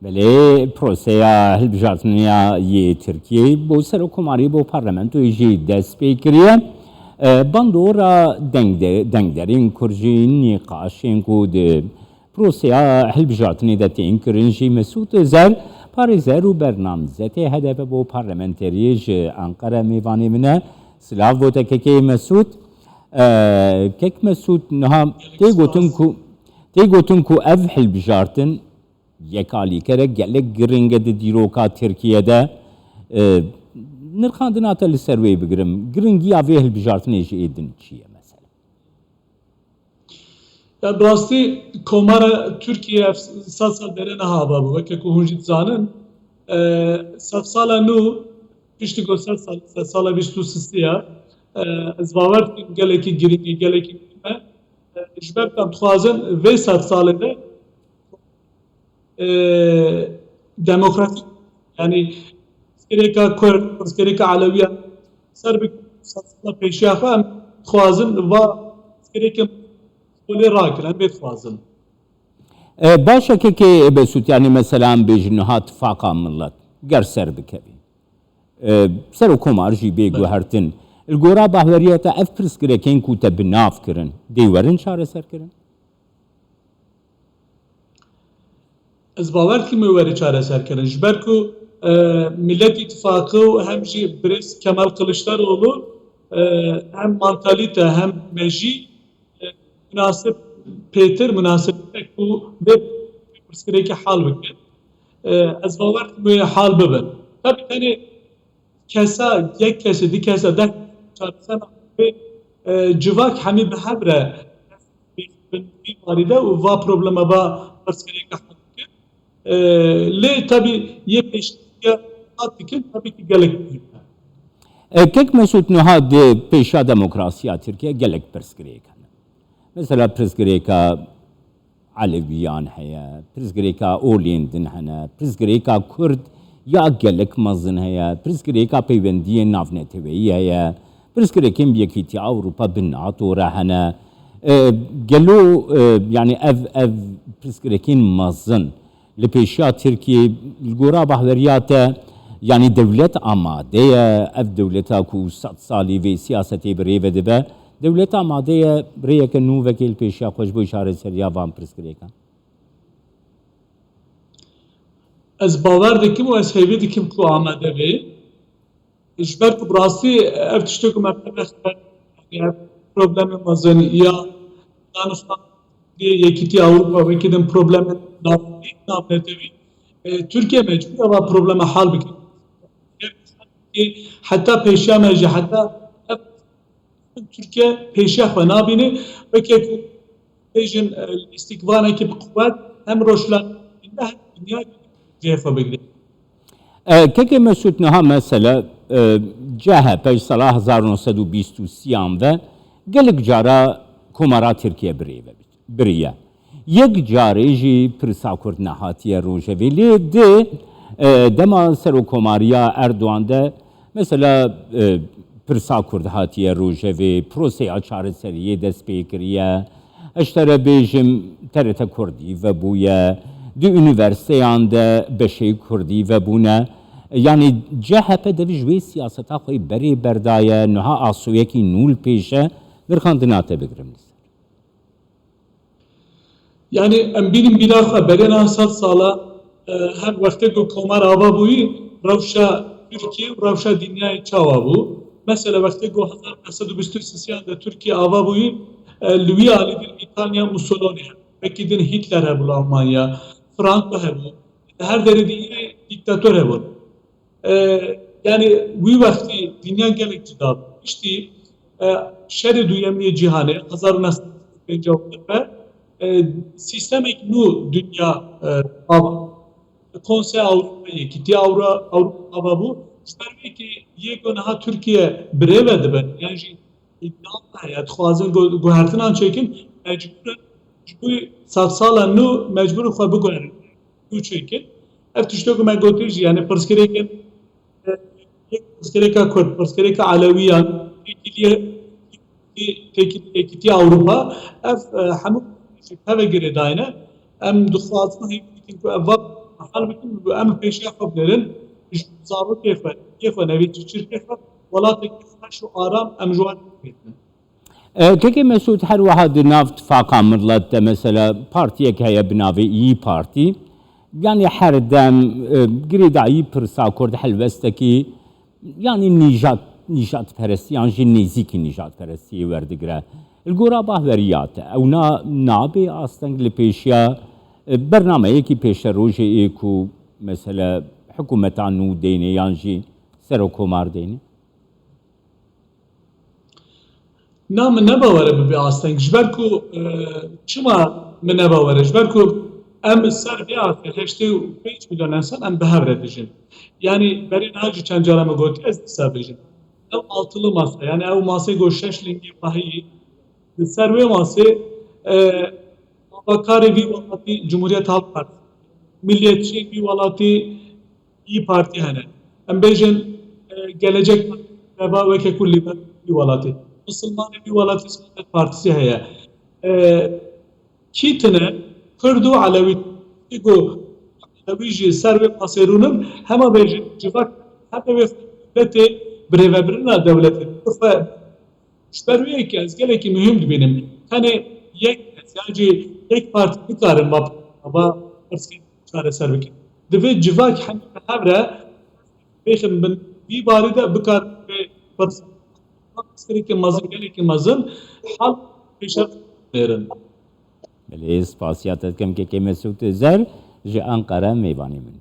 بله پروسیا هلبجارتنیا یه ترکیه بو سر کماری بو پارلمانتو یجی دست پیکریه باندورا دنگدرین کرجین نقاشین کود پروسیا هلبجارتنی ده تینکرنجی مسعود زر پاریزر و برنامزته هدف بو پارلمانتریج انقره میوانی منه سلاف بوده که مسعود کک مسعود نها تیگوتن کو اف هلبجارتن یکالی کره گلک گرینگه ده دیروکا ترکیه'de nırkandına atali serveyi bigirim. Gringi avi hılbijartın eji edin çiye mesela. Ya brasti komara Türkiye sal derene hava bu. Veke kuhunjit zanın sala nu pişti go sala biştu sistiya ezbaver geleki gringi geleki jbeb tam tuazın ve salede demokratik yani skereka Kürt, skereka Aleviya serbik satla peşafa tuazın ve skereka böyle rakir bet tuazın. Başa ki besut yani mesela bejnuhat faqa millet ger serbikevi. Ser o komarji be guhertin. الگورا باوریت اف پرسکرکین کو تبناف کرن دیورن چاره سر کرن از باور کی میوری چاره سر کردن جبرکو ملت اتفاقı hem جی برز Kemal Kılıçdaroğlu hem mantalite hem meji münasip Peter münasip ku ve psikolojik hal bıkın az باور ki hal bıbın tabi hani kesa yek kese di kesa da çarsan ve civak hami behabre bir varide ve va problema va psikolojik le tabi ye peşya attıkın tabii ki gelek. Kek mesut nuha de peşa demokrasiya Türkiye gelek perskireka. Mesela perskireka Aleviyan haya, perskireka Olindin hana, perskireka Kürt ya gelek mazın haya, perskireka peyvendiye navneteveyi haya, perskirekin biyekiti Avrupa bin NATO rahana. Gelo yani ev perskirekin mazın لپیشیا ترکیه گورا بحوریات یعنی دولت آماده اف دولتا کو 100 سالی و سیاستی بری و دبه دولت آماده بری که نو وکیل پیشیا خوش بو اشاره سریا وام پرسکریکا از باور دکیم و از هیوی دکیم کو آماده وی اجبر کو براستی اف تشتو کو مطلب problem mazın ya danışman yekiti Avrupa ve kidin problemi nafnetevi Türkiye mecbur ama probleme hal bıkın. Hatta peşya mecbur hatta Türkiye peşya ve nabini ve ki pejin istikvana ki kuvvet hem roşlar hem dünya cefa bıkın. Keke mesut neha mesela CHP salah 1923 ve gelik cara kumara Türkiye biriye. یک جاری پرسا کرد نهاتیه روجویلی ده دما سروکماریا اردوان ده مثلا پرسا کرد هاتیه روجوی پروسه چاره سریه دست پیکریه اشتره بیجم ترت کردی و بویه دو üniversiteyan de beşey kurdی و بونه yani CHP de vijwe siyaseta خوی بری بردایه نها آسویه کی نول پیشه در خاندناته بگیرم Yani em bilim bilakha berena sat sala hem vakte go komar ava buyi ravşa Türkiye ravşa dünyayı çava bu. Mesela vakte go 1923 Türkiye ava buyi Louis Ali İtalya Mussolini peki din Hitler hebul Almanya Franco hebul her deri dünya diktatör hebul. Yani bu vakti dünya gelek cida işte şerri duyamıyor cihanı 1950 sistemek nu dünya Konsey Avrupa'yı ki Avrupa bu ister ki yegonaha Türkiye brevedi ben yani iddia ya xwazin guhertinan çekin mecbur bu safsala nu mecbur xwe biguherin bu çekin ev tiştokü me gotir yani perskereka Kürt perskereka Aleviyan tekili Avrupa ev hemuk هذا جريداينا أم دخلاتنا هي يمكن أبواب حال بكم بأم بيشي خبرن زارو كيف نبي تشير كيف ولا تكيف شو آرام أم جوان كيكي مسعود هر واحد نافت فاقا مرلت مثلا بارتيك هي بناوي اي بارتي يعني هر دم قريداي برسا كرد حلوستكي يعني نجات فرستي يعني نزيكي نجات فرستي وردقرا القرابة وريات او نابي اصلا لبيشيا برنامه يكي بيش روجي ايكو مثلا حكومة عنو ديني يعني سرو كومار ديني نام نباوره ببي آستنگ جبركو چما من نباوره جبركو ام سر بیا هشتی و 5 میلیون انسان ام به هر دژین yani berin hacı çancara mı got ez sabejin ev altılı masa yani ev masa goşeş lingi pahi serve masa bakare bir valati Cumhuriyet Halk Partisi milliyetçi bir valati İyi Parti hene em bejin gelecek veba ve kekulli bir valati Müslüman bir valati Saadet Partisi heye kitine Kırdu Alevi igo Alevi serve maserunum hema bejin civak hatta ve devleti brevebrina devleti şberviye ki az geleki mühim benim hani yani یک parti بکارن با ارسکی چاره سر بکن دوی جواک هم هفره بیشن من بی بارده بکار به پرس اسکری که مزن گلی که مزن حال پیشرفت میرن بله سپاسیات کم که مسعود زر جه انقره میوانی من